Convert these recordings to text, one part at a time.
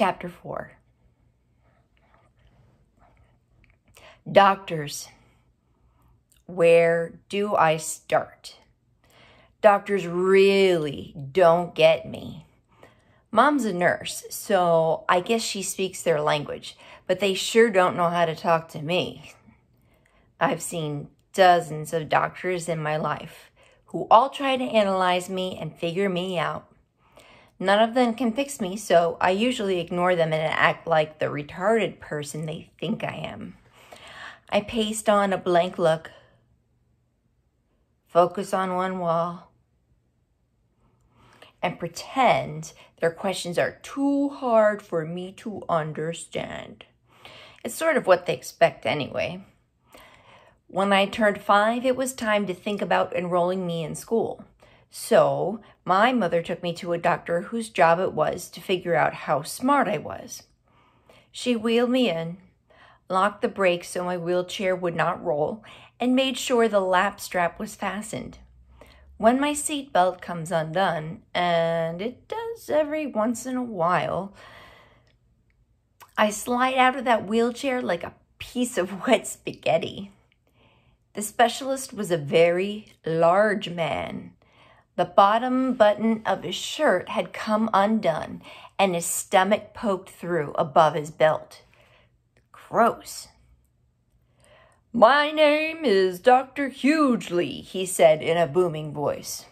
Chapter 4. Doctors. Where do I start? Doctors really don't get me. Mom's a nurse, so I guess she speaks their language, but they sure don't know how to talk to me. I've seen dozens of doctors in my life who all try to analyze me and figure me out. None of them can fix me, so I usually ignore them and act like the retarded person they think I am. I paste on a blank look, focus on one wall, and pretend their questions are too hard for me to understand. It's sort of what they expect anyway. When I turned 5, it was time to think about enrolling me in school. So my mother took me to a doctor whose job it was to figure out how smart I was. She wheeled me in, locked the brakes so my wheelchair would not roll, and made sure the lap strap was fastened. When my seatbelt comes undone, and it does every once in a while, I slide out of that wheelchair like a piece of wet spaghetti. The specialist was a very large man. The bottom button of his shirt had come undone, and his stomach poked through above his belt. Gross. "My name is Dr. Hughley," he said in a booming voice.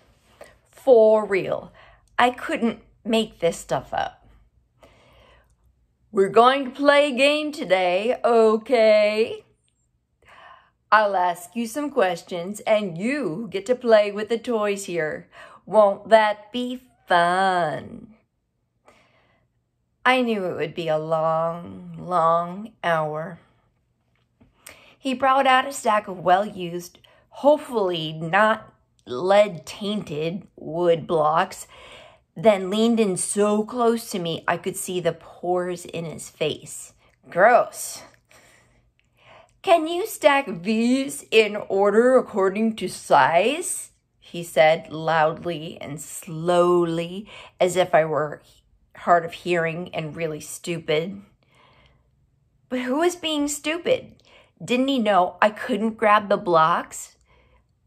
For real, I couldn't make this stuff up. "We're going to play a game today, okay? I'll ask you some questions and you get to play with the toys here. Won't that be fun?" I knew it would be a long, long hour. He brought out a stack of well-used, hopefully not lead-tainted wood blocks, then leaned in so close to me I could see the pores in his face. Gross. "Can you stack these in order according to size?" he said loudly and slowly, as if I were hard of hearing and really stupid. But who was being stupid? Didn't he know I couldn't grab the blocks?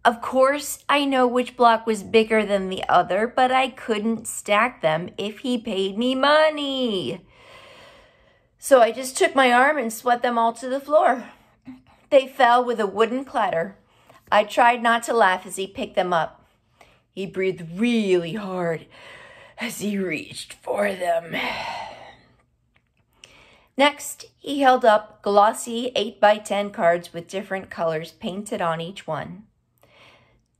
Of course, I know which block was bigger than the other, but I couldn't stack them if he paid me money. So I just took my arm and swept them all to the floor. They fell with a wooden clatter. I tried not to laugh as he picked them up. He breathed really hard as he reached for them. Next, he held up glossy 8x10 cards with different colors painted on each one.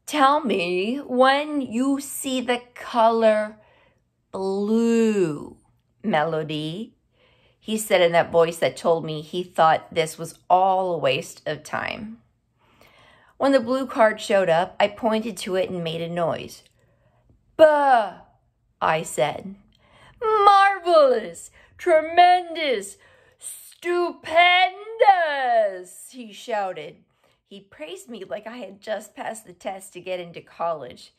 "Tell me when you see the color blue, Melody," he said in that voice that told me he thought this was all a waste of time. When the blue card showed up, I pointed to it and made a noise. "Buh," I said. "Marvelous! Tremendous! Stupendous!" he shouted. He praised me like I had just passed the test to get into college.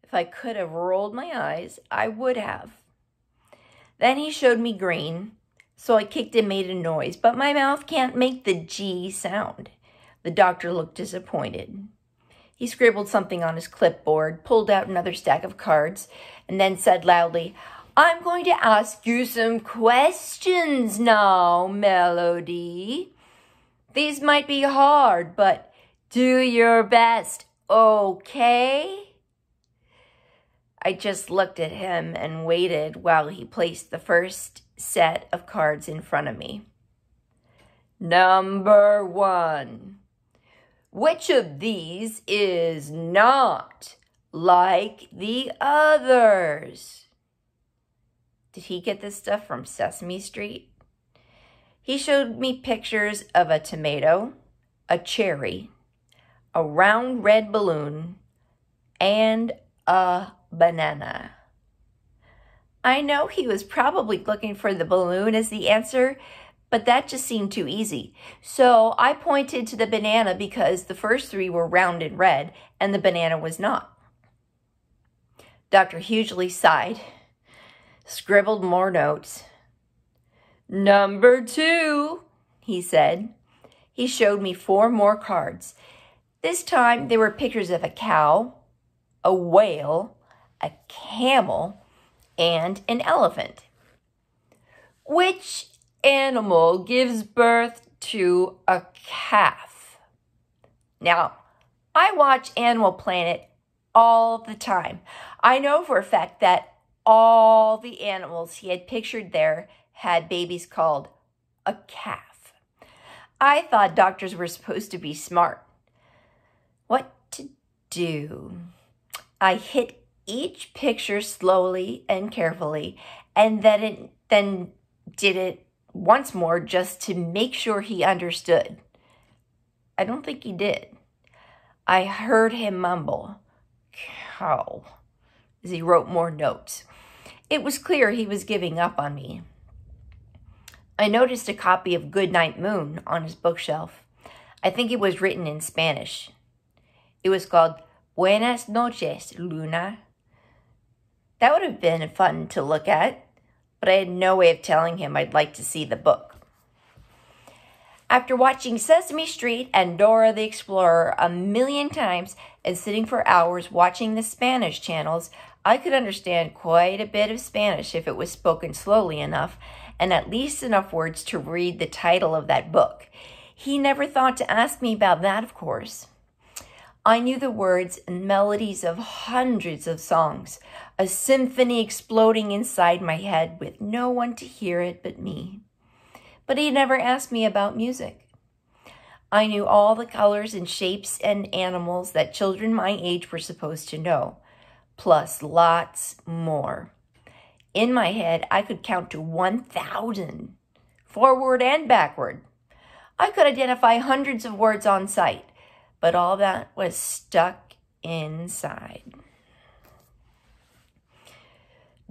If I could have rolled my eyes, I would have. Then he showed me green, so I kicked and made a noise, but my mouth can't make the G sound. The doctor looked disappointed. He scribbled something on his clipboard, pulled out another stack of cards, and then said loudly, "I'm going to ask you some questions now, Melody. These might be hard, but do your best, okay?" I just looked at him and waited while he placed the first set of cards in front of me. Number 1. Which of these is not like the others? Did he get this stuff from Sesame Street? He showed me pictures of a tomato, a cherry, a round red balloon, and a banana. I know he was probably looking for the balloon as the answer, but that just seemed too easy. So I pointed to the banana because the first 3 were round and red, and the banana was not. Dr. Hughley sighed, scribbled more notes, Number 2, he said. He showed me 4 more cards. This time there were pictures of a cow, a whale, a camel, and an elephant. Which animal gives birth to a calf? Now, I watch Animal Planet all the time. I know for a fact that all the animals he had pictured there had babies called a calf. I thought doctors were supposed to be smart. What to do? I hit each picture slowly and carefully, and then did it once more just to make sure he understood. I don't think he did. I heard him mumble, "Cow," as he wrote more notes. It was clear he was giving up on me. I noticed a copy of Goodnight Moon on his bookshelf. I think it was written in Spanish. It was called Buenas noches, Luna. That would have been fun to look at, but I had no way of telling him I'd like to see the book. After watching Sesame Street and Dora the Explorer a million times and sitting for hours watching the Spanish channels, I could understand quite a bit of Spanish if it was spoken slowly enough and at least enough words to read the title of that book. He never thought to ask me about that, of course. I knew the words and melodies of hundreds of songs, a symphony exploding inside my head with no one to hear it but me. But he never asked me about music. I knew all the colors and shapes and animals that children my age were supposed to know, plus lots more. In my head, I could count to 1,000, forward and backward. I could identify hundreds of words on sight, but all that was stuck inside.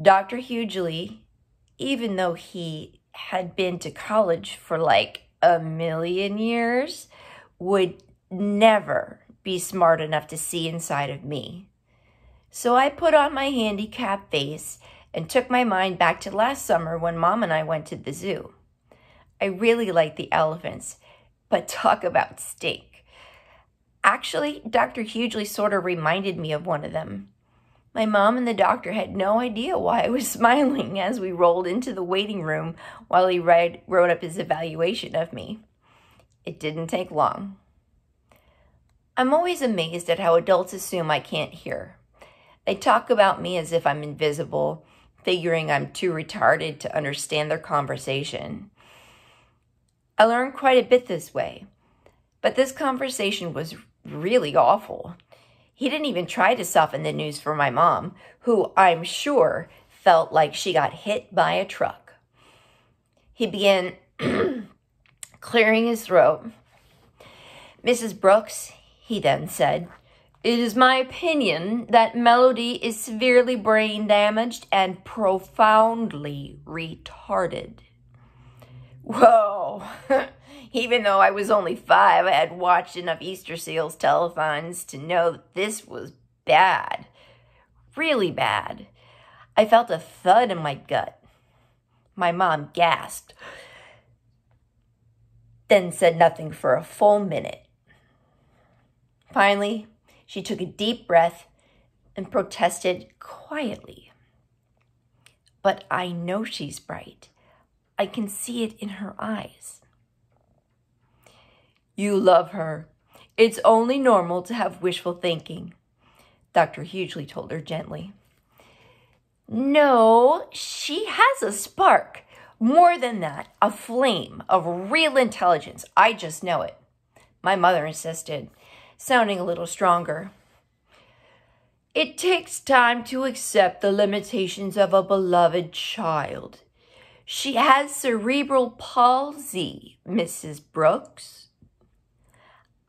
Dr. Hughley, even though he had been to college for like a million years, would never be smart enough to see inside of me. So I put on my handicapped face and took my mind back to last summer when Mom and I went to the zoo. I really liked the elephants, but talk about stink. Actually, Dr. Hughley sort of reminded me of one of them. My mom and the doctor had no idea why I was smiling as we rolled into the waiting room while he wrote up his evaluation of me. It didn't take long. I'm always amazed at how adults assume I can't hear. They talk about me as if I'm invisible, figuring I'm too retarded to understand their conversation. I learned quite a bit this way, but this conversation was really awful. He didn't even try to soften the news for my mom, who I'm sure felt like she got hit by a truck. He began clearing his throat. "Mrs. Brooks," he then said, "it is my opinion that Melody is severely brain damaged and profoundly retarded." Whoa! Even though I was only 5, I had watched enough Easter Seals telethons to know that this was bad. Really bad. I felt a thud in my gut. My mom gasped, then said nothing for a full minute. Finally, she took a deep breath and protested quietly. "But I know she's bright. I can see it in her eyes." "You love her. It's only normal to have wishful thinking," Dr. Hughley told her gently. "No, she has a spark. More than that, a flame of real intelligence. I just know it," my mother insisted, sounding a little stronger. "It takes time to accept the limitations of a beloved child. She has cerebral palsy, Mrs. Brooks."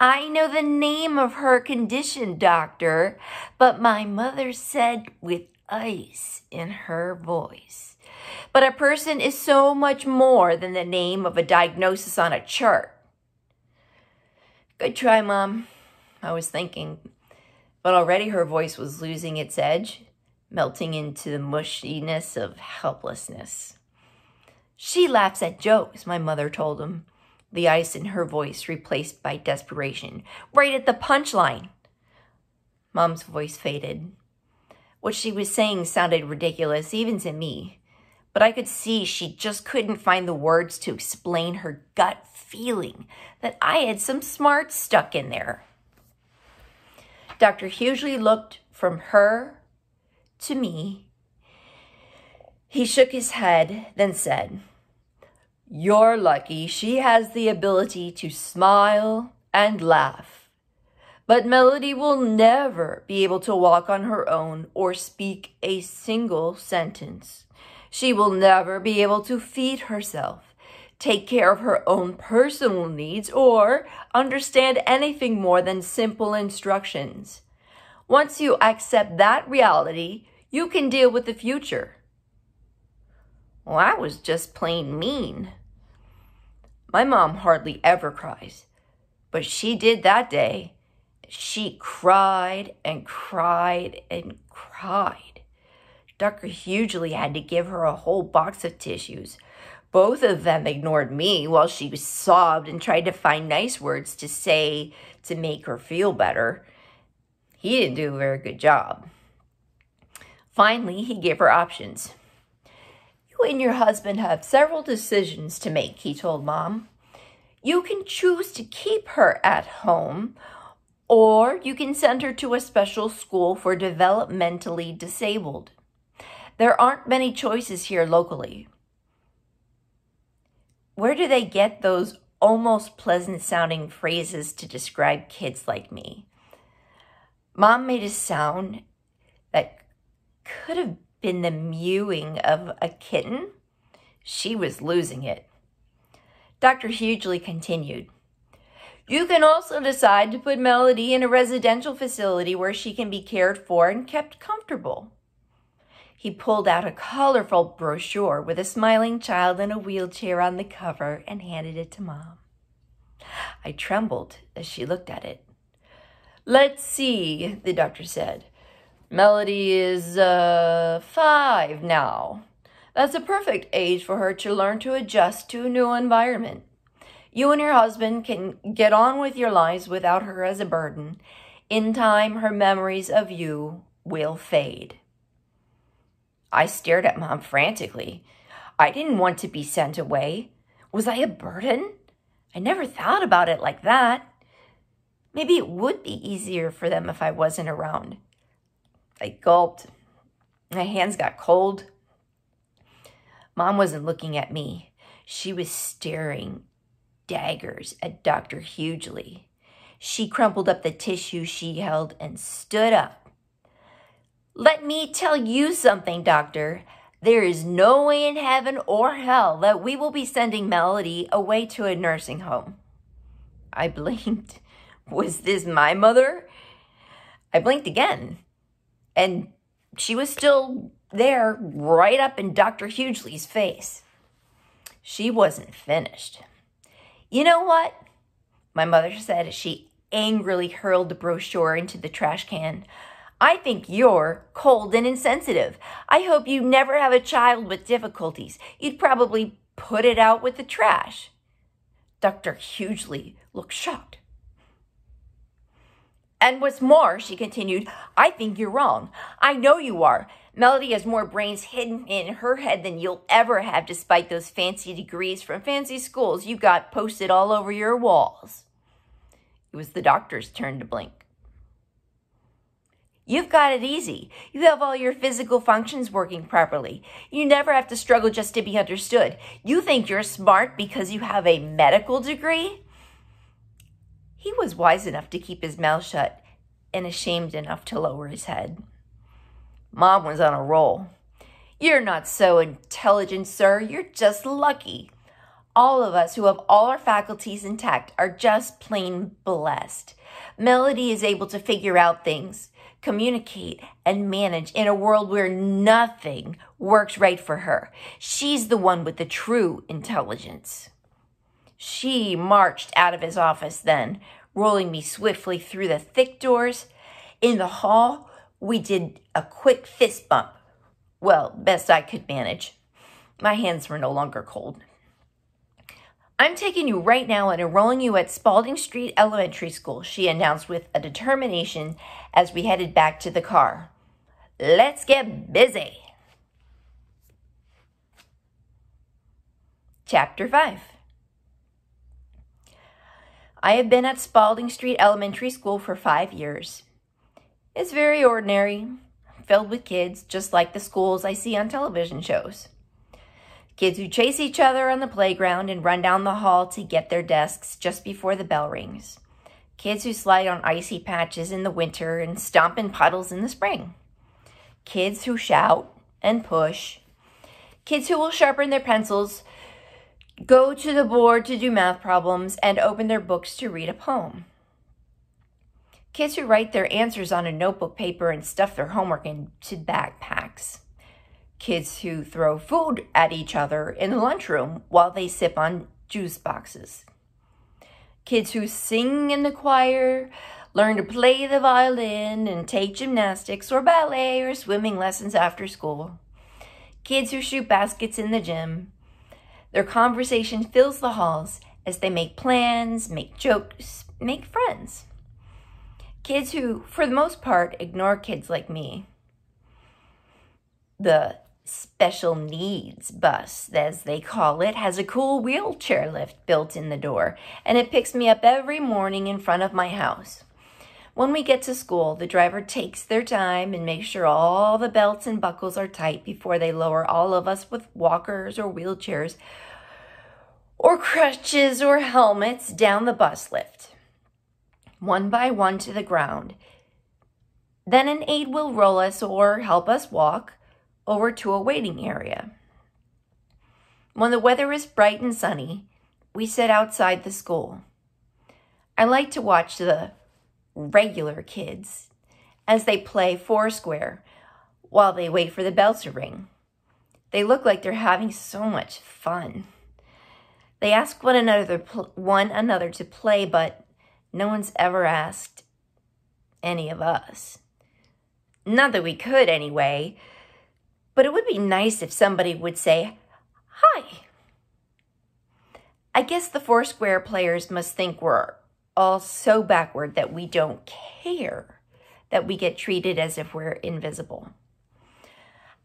"I know the name of her condition, doctor, but my mother said with ice in her voice. But a person is so much more than the name of a diagnosis on a chart." "Good try, Mom," I was thinking, but already her voice was losing its edge, melting into the mushiness of helplessness. She laughs at jokes, my mother told him, the ice in her voice replaced by desperation. Right at the punchline. Mom's voice faded. What she was saying sounded ridiculous, even to me, but I could see she just couldn't find the words to explain her gut feeling that I had some smarts stuck in there. Dr. Hughley looked from her to me. He shook his head, then said, "You're lucky she has the ability to smile and laugh. But Melody will never be able to walk on her own or speak a single sentence. She will never be able to feed herself, take care of her own personal needs, or understand anything more than simple instructions. Once you accept that reality, you can deal with the future." Well, I was just plain mean. My mom hardly ever cries, but she did that day. She cried and cried and cried. Dr. Hughley had to give her a whole box of tissues. Both of them ignored me while she sobbed and tried to find nice words to say to make her feel better. He didn't do a very good job. Finally, he gave her options. "You and your husband have several decisions to make," he told Mom. "You can choose to keep her at home, or you can send her to a special school for developmentally disabled. There aren't many choices here locally." Where do they get those almost pleasant-sounding phrases to describe kids like me? Mom made a sound that could have been the mewing of a kitten. She was losing it. Dr. Hughley continued, "You can also decide to put Melody in a residential facility where she can be cared for and kept comfortable." He pulled out a colorful brochure with a smiling child in a wheelchair on the cover and handed it to Mom. I trembled as she looked at it. "Let's see," the doctor said. "Melody is 5 now. That's a perfect age for her to learn to adjust to a new environment. You and your husband can get on with your lives without her as a burden. In time, her memories of you will fade." I stared at Mom frantically. I didn't want to be sent away. Was I a burden? I never thought about it like that. Maybe it would be easier for them if I wasn't around. I gulped. My hands got cold. Mom wasn't looking at me. She was staring daggers at Dr. Hughley. She crumpled up the tissue she held and stood up. "Let me tell you something, Doctor. There is no way in heaven or hell that we will be sending Melody away to a nursing home." I blinked. Was this my mother? I blinked again, and she was still there, right up in Dr. Hughley's face. She wasn't finished. "You know what?" my mother said as she angrily hurled the brochure into the trash can. "I think you're cold and insensitive. I hope you never have a child with difficulties. You'd probably put it out with the trash." Dr. Hughley looked shocked. "And what's more," she continued, "I think you're wrong. I know you are. Melody has more brains hidden in her head than you'll ever have, despite those fancy degrees from fancy schools you got posted all over your walls." It was the doctor's turn to blink. "You've got it easy. You have all your physical functions working properly. You never have to struggle just to be understood. You think you're smart because you have a medical degree?" He was wise enough to keep his mouth shut and ashamed enough to lower his head. Mom was on a roll. "You're not so intelligent, sir. You're just lucky. All of us who have all our faculties intact are just plain blessed. Melody is able to figure out things, communicate, and manage in a world where nothing works right for her. She's the one with the true intelligence." She marched out of his office then, rolling me swiftly through the thick doors. In the hall, we did a quick fist bump. Well, best I could manage. My hands were no longer cold. "I'm taking you right now and enrolling you at Spalding Street Elementary School," she announced with a determination as we headed back to the car. "Let's get busy." Chapter 5. I have been at Spalding Street Elementary School for 5 years. It's very ordinary, filled with kids just like the schools I see on television shows. Kids who chase each other on the playground and run down the hall to get their desks just before the bell rings. Kids who slide on icy patches in the winter and stomp in puddles in the spring. Kids who shout and push. Kids who will sharpen their pencils, go to the board to do math problems, and open their books to read a poem. Kids who write their answers on a notebook paper and stuff their homework into backpacks. Kids who throw food at each other in the lunchroom while they sip on juice boxes. Kids who sing in the choir, learn to play the violin, and take gymnastics or ballet or swimming lessons after school. Kids who shoot baskets in the gym. Their conversation fills the halls as they make plans, make jokes, make friends. Kids who, for the most part, ignore kids like me. The special needs bus, as they call it, has a cool wheelchair lift built in the door, and it picks me up every morning in front of my house. When we get to school, the driver takes their time and makes sure all the belts and buckles are tight before they lower all of us with walkers or wheelchairs or crutches or helmets down the bus lift, one by one to the ground. Then an aide will roll us or help us walk over to a waiting area. When the weather is bright and sunny, we sit outside the school. I like to watch the regular kids as they play Foursquare while they wait for the bell to ring. They look like they're having so much fun. They ask one another to play, but no one's ever asked any of us. Not that we could anyway, but it would be nice if somebody would say, "Hi." I guess the Foursquare players must think we're all so backward that we don't care that we get treated as if we're invisible.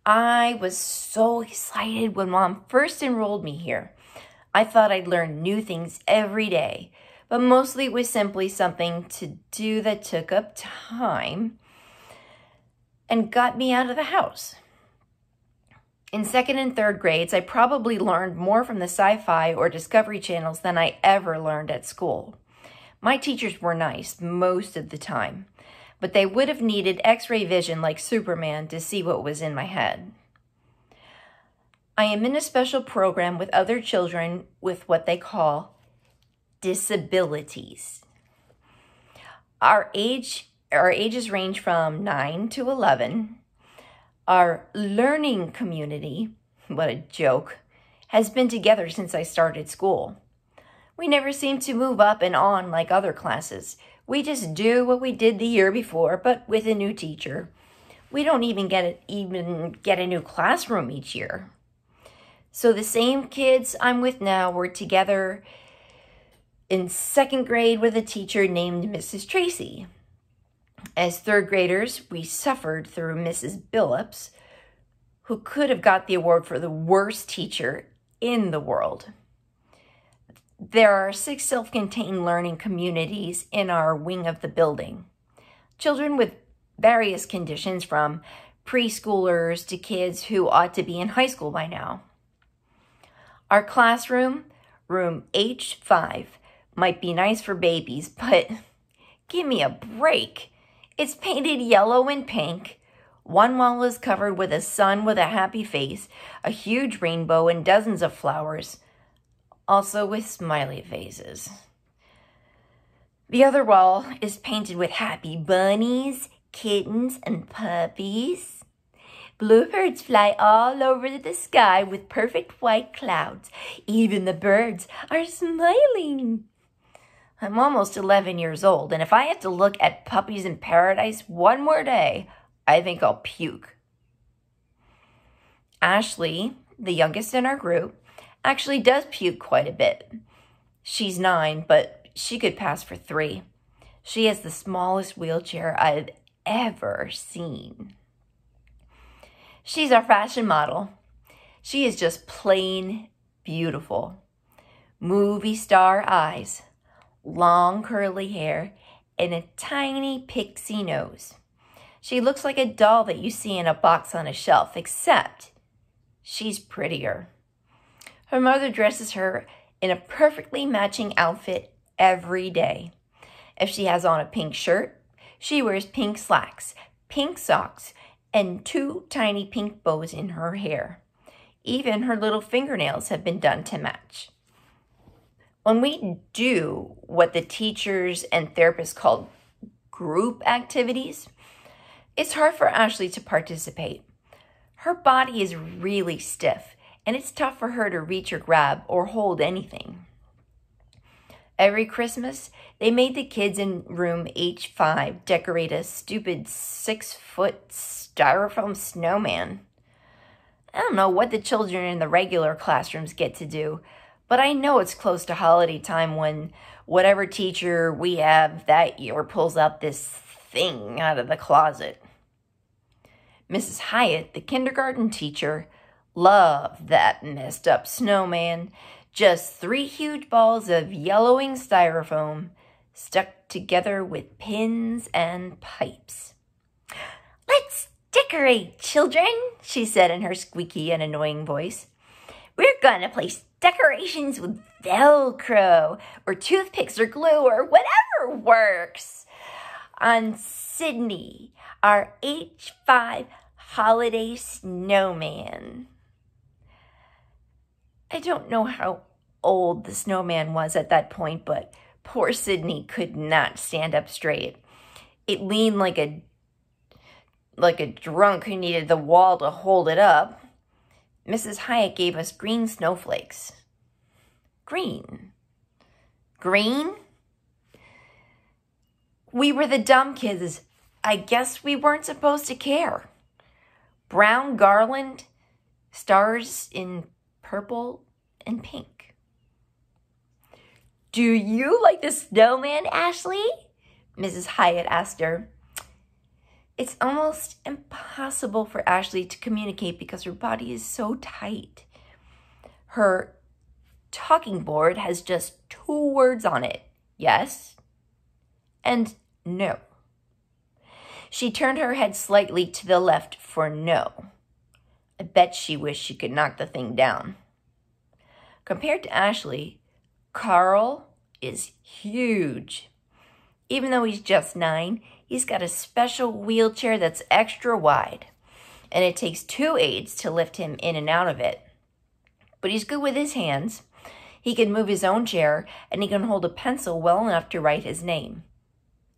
I was so excited when Mom first enrolled me here. I thought I'd learn new things every day, but mostly it was simply something to do that took up time and got me out of the house. In 2nd and 3rd grades, I probably learned more from the Sci-Fi or Discovery channels than I ever learned at school. My teachers were nice most of the time, but they would have needed X-ray vision like Superman to see what was in my head. I am in a special program with other children with what they call disabilities. Our ages range from 9 to 11. Our learning community, what a joke, has been together since I started school. We never seem to move up and on like other classes. We just do what we did the year before, but with a new teacher. We don't even get a new classroom each year. So the same kids I'm with now were together in 2nd grade with a teacher named Mrs. Tracy. As 3rd graders, we suffered through Mrs. Billups, who could have got the award for the worst teacher in the world. There are 6 self-contained learning communities in our wing of the building. Children with various conditions, from preschoolers to kids who ought to be in high school by now. Our classroom, room H5, might be nice for babies, but give me a break. It's painted yellow and pink. One wall is covered with a sun with a happy face, a huge rainbow, and dozens of flowers, also with smiley faces. The other wall is painted with happy bunnies, kittens, and puppies. Bluebirds fly all over the sky with perfect white clouds. Even the birds are smiling. I'm almost 11 years old, and if I have to look at puppies in paradise one more day, I think I'll puke. Ashley, the youngest in our group, actually does puke quite a bit. She's 9, but she could pass for 3. She has the smallest wheelchair I've ever seen. She's our fashion model. She is just plain beautiful. Movie star eyes, long curly hair, and a tiny pixie nose. She looks like a doll that you see in a box on a shelf, except she's prettier. Her mother dresses her in a perfectly matching outfit every day. If she has on a pink shirt, she wears pink slacks, pink socks, and 2 tiny pink bows in her hair. Even her little fingernails have been done to match. When we do what the teachers and therapists call group activities, it's hard for Ashley to participate. Her body is really stiff, and it's tough for her to reach or grab or hold anything. Every Christmas, they made the kids in room H5 decorate a stupid 6-foot styrofoam snowman. I don't know what the children in the regular classrooms get to do, but I know it's close to holiday time when whatever teacher we have that year pulls out this thing out of the closet. Mrs. Hyatt, the kindergarten teacher, loved that messed up snowman. Just 3 huge balls of yellowing styrofoam stuck together with pins and pipes. "Let's decorate, children," she said in her squeaky and annoying voice. "We're gonna place decorations with Velcro or toothpicks or glue or whatever works on Sydney, our H5 holiday snowman." I don't know how old the snowman was at that point, but poor Sydney could not stand up straight. It leaned like a drunk who needed the wall to hold it up. Mrs. Hyatt gave us green snowflakes. Green? Green? We were the dumb kids. I guess we weren't supposed to care. Brown garland, stars in purple and pink. "Do you like the snowman, Ashley?" Mrs. Hyatt asked her. It's almost impossible for Ashley to communicate because her body is so tight. Her talking board has just 2 words on it, yes and no. She turned her head slightly to the left for no. I bet she wished she could knock the thing down. Compared to Ashley, Carl is huge. Even though he's just 9, he's got a special wheelchair that's extra wide, and it takes 2 aides to lift him in and out of it. But he's good with his hands. He can move his own chair, and he can hold a pencil well enough to write his name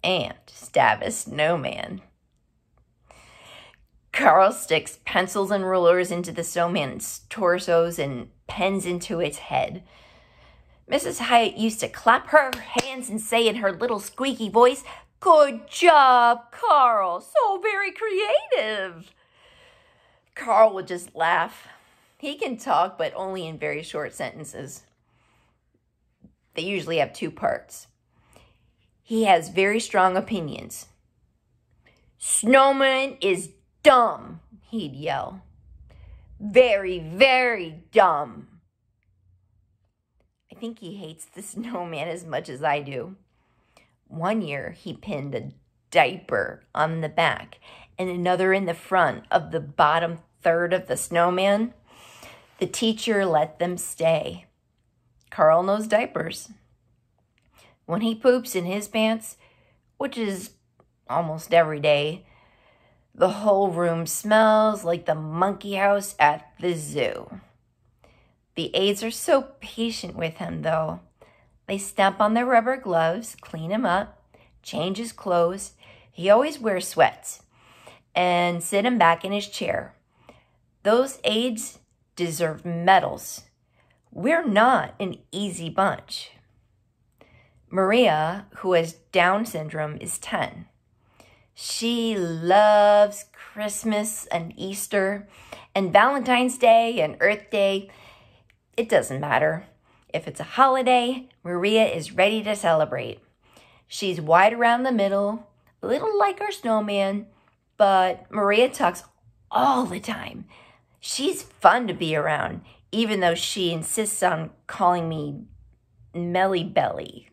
and stab a snowman. Carl sticks pencils and rulers into the snowman's torsos and pens into its head. Mrs. Hyatt used to clap her hands and say in her little squeaky voice, "Good job, Carl, so very creative." Carl would just laugh. He can talk, but only in very short sentences. They usually have 2 parts. He has very strong opinions. "Snowman is dumb," he'd yell. "Very, very dumb." I think he hates the snowman as much as I do. One year, he pinned a diaper on the back and another in the front of the bottom third of the snowman. The teacher let them stay. Carl knows diapers. When he poops in his pants, which is almost every day, the whole room smells like the monkey house at the zoo. The aides are so patient with him, though. They stamp on their rubber gloves, clean him up, change his clothes. He always wears sweats, and sit him back in his chair. Those aides deserve medals. We're not an easy bunch. Maria, who has Down syndrome, is 10. She loves Christmas and Easter and Valentine's Day and Earth Day. It doesn't matter. If it's a holiday, Maria is ready to celebrate. She's wide around the middle, a little like our snowman, but Maria talks all the time. She's fun to be around, even though she insists on calling me Melly Belly.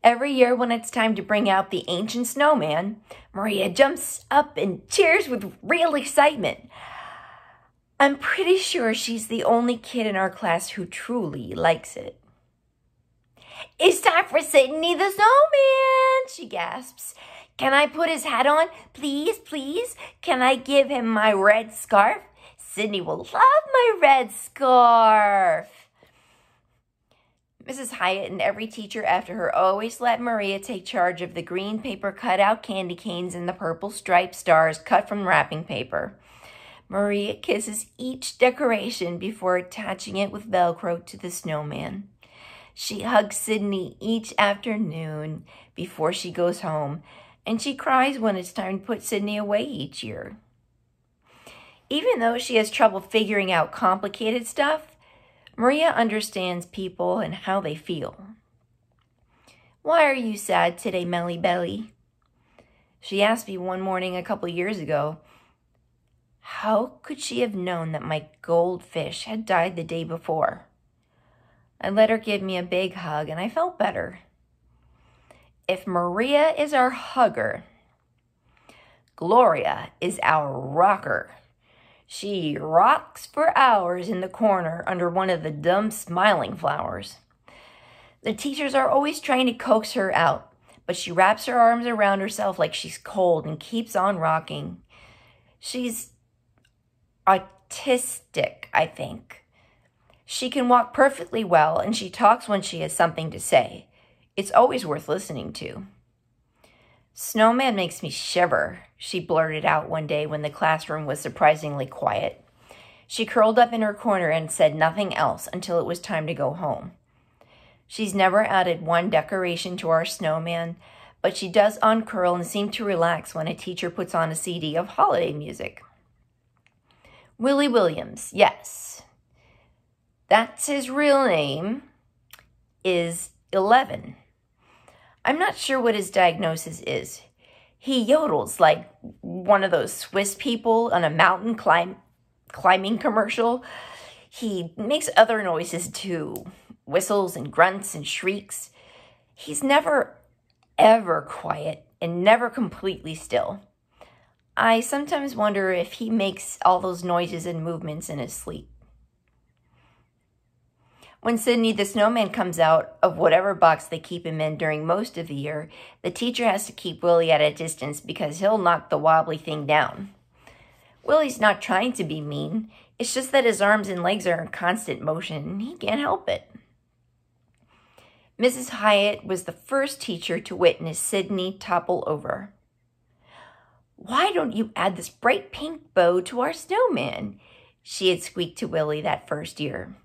Every year when it's time to bring out the ancient snowman, Maria jumps up and cheers with real excitement. I'm pretty sure she's the only kid in our class who truly likes it. It's time for Sydney the snowman, she gasps. Can I put his hat on? Please, please. Can I give him my red scarf? Sydney will love my red scarf. Mrs. Hyatt and every teacher after her always let Maria take charge of the green paper cutout candy canes and the purple striped stars cut from wrapping paper. Maria kisses each decoration before attaching it with Velcro to the snowman. She hugs Sydney each afternoon before she goes home, and she cries when it's time to put Sydney away each year. Even though she has trouble figuring out complicated stuff, Maria understands people and how they feel. Why are you sad today, Melly Belly? She asked me one morning a couple years ago. How could she have known that my goldfish had died the day before? I let her give me a big hug and I felt better. If Maria is our hugger, Gloria is our rocker. She rocks for hours in the corner under one of the dumb smiling flowers. The teachers are always trying to coax her out, but she wraps her arms around herself like she's cold and keeps on rocking. She's autistic, I think. She can walk perfectly well, and she talks when she has something to say. It's always worth listening to. Snowman makes me shiver, she blurted out one day when the classroom was surprisingly quiet. She curled up in her corner and said nothing else until it was time to go home. She's never added one decoration to our snowman, but she does uncurl and seem to relax when a teacher puts on a CD of holiday music. Willie Williams, yes. That's his real name, is 11. I'm not sure what his diagnosis is. He yodels like one of those Swiss people on a mountain climbing commercial. He makes other noises too, whistles and grunts and shrieks. He's never, ever quiet and never completely still. I sometimes wonder if he makes all those noises and movements in his sleep. When Sydney the snowman comes out of whatever box they keep him in during most of the year, the teacher has to keep Willie at a distance because he'll knock the wobbly thing down. Willie's not trying to be mean. It's just that his arms and legs are in constant motion and he can't help it. Mrs. Hyatt was the first teacher to witness Sydney topple over. Why don't you add this bright pink bow to our snowman? She had squeaked to Willie that first year.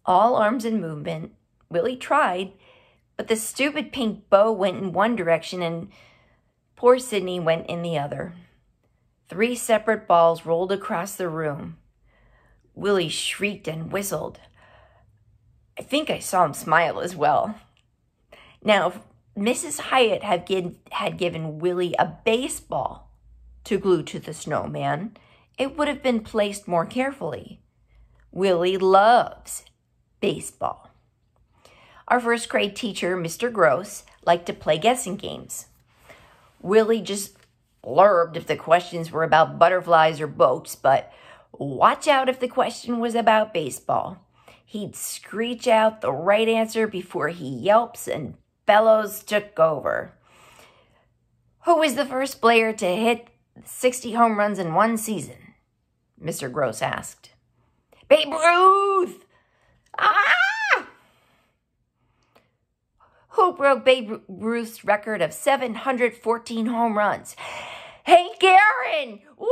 All arms and movement. Willie tried, but the stupid pink bow went in one direction and poor Sydney went in the other. 3 separate balls rolled across the room. Willie shrieked and whistled. I think I saw him smile as well. Now, if Mrs. Hyatt had given Willie a baseball to glue to the snowman, it would have been placed more carefully. Willie loves baseball. Our first grade teacher, Mr. Gross, liked to play guessing games. Willie just blurbed if the questions were about butterflies or boats, but watch out if the question was about baseball. He'd screech out the right answer before he yelps and bellows took over. Who was the first player to hit 60 home runs in one season? Mr. Gross asked. Babe Ruth! Ah! Who broke Babe Ruth's record of 714 home runs? Hank Aaron! Woo!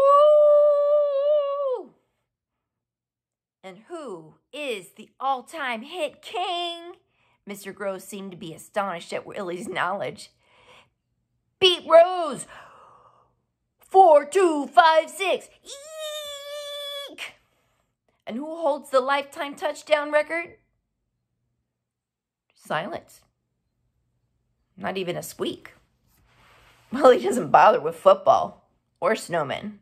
And who is the all-time hit king? Mr. Gross seemed to be astonished at Willie's knowledge. Beat Rose! 4, 2, 5, 6. Eek! And who holds the lifetime touchdown record? Silence. Not even a squeak. Well, he doesn't bother with football or Snowman.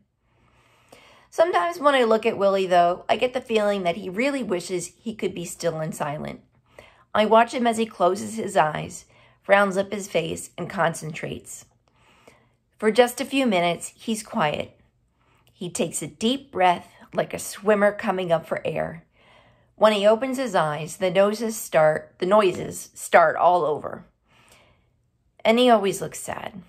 Sometimes when I look at Willie, though, I get the feeling that he really wishes he could be still and silent. I watch him as he closes his eyes, frowns up his face, and concentrates. For just a few minutes, he's quiet. He takes a deep breath like a swimmer coming up for air. When he opens his eyes, the noises start all over. And he always looks sad.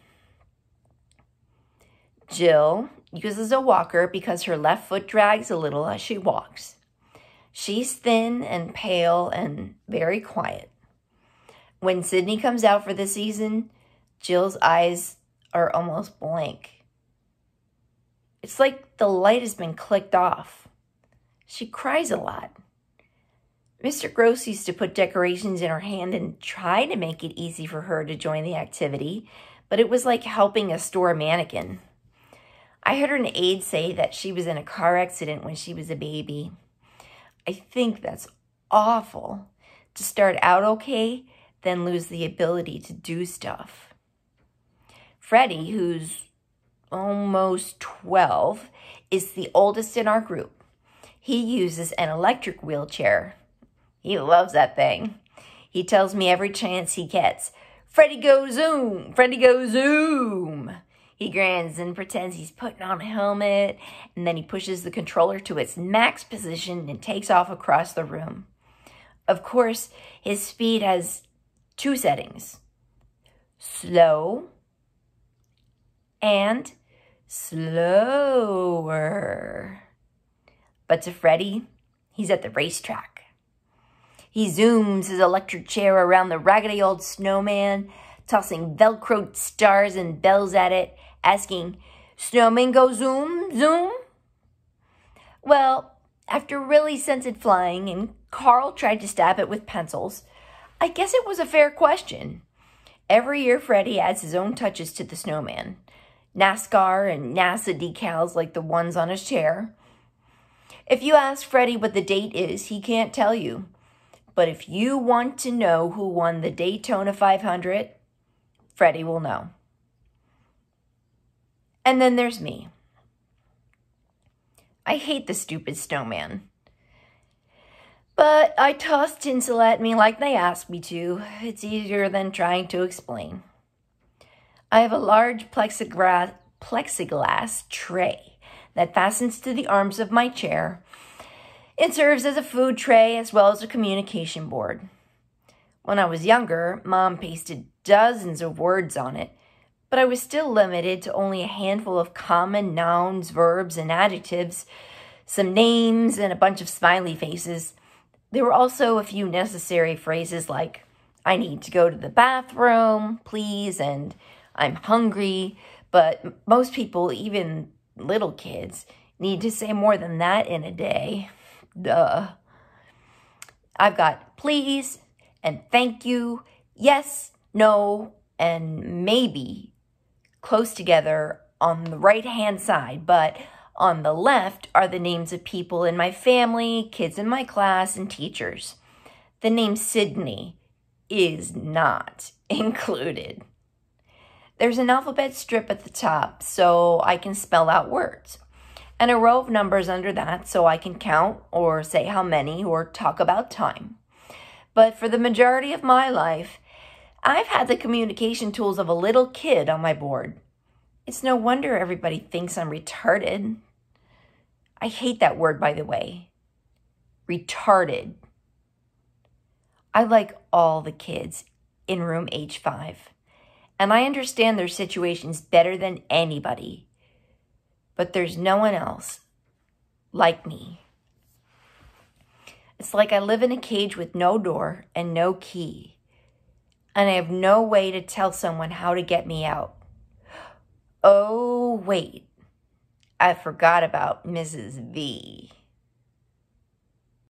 Jill uses a walker because her left foot drags a little as she walks. She's thin and pale and very quiet. When Sydney comes out for the season, Jill's eyes are almost blank. It's like the light has been clicked off. She cries a lot. Mr. Gross used to put decorations in her hand and try to make it easy for her to join the activity, but it was like helping a store mannequin. I heard an aide say that she was in a car accident when she was a baby. I think that's awful. To start out okay, then lose the ability to do stuff. Freddie, who's almost 12, is the oldest in our group. He uses an electric wheelchair. He loves that thing. He tells me every chance he gets, "Freddie go zoom, Freddie go zoom." He grins and pretends he's putting on a helmet, and then he pushes the controller to its max position and takes off across the room. Of course, his speed has 2 settings: slow and slower. But to Freddie, he's at the racetrack. He zooms his electric chair around the raggedy old snowman, tossing Velcro stars and bells at it, asking, "Snowman go zoom, zoom?" Well, after really scented flying and Carl tried to stab it with pencils, I guess it was a fair question. Every year, Freddie adds his own touches to the snowman. NASCAR and NASA decals like the ones on his chair. If you ask Freddie what the date is, he can't tell you. But if you want to know who won the Daytona 500, Freddie will know. And then there's me. I hate the stupid snowman. But I toss tinsel at me like they asked me to. It's easier than trying to explain. I have a large plexiglass tray that fastens to the arms of my chair. It serves as a food tray as well as a communication board. When I was younger, Mom pasted dozens of words on it, but I was still limited to only a handful of common nouns, verbs, and adjectives, some names, and a bunch of smiley faces. There were also a few necessary phrases like, "I need to go to the bathroom, please," and "I'm hungry," but most people, even little kids, need to say more than that in a day. Duh. I've got please and thank you, yes, no, and maybe close together on the right-hand side, but on the left are the names of people in my family, kids in my class, and teachers. The name Sydney is not included. There's an alphabet strip at the top so I can spell out words, and a row of numbers under that so I can count or say how many or talk about time. But for the majority of my life, I've had the communication tools of a little kid on my board. It's no wonder everybody thinks I'm retarded. I hate that word, by the way. Retarded. I like all the kids in room H5, and I understand their situations better than anybody. But there's no one else like me. It's like I live in a cage with no door and no key, and I have no way to tell someone how to get me out. Oh, wait, I forgot about Mrs. V.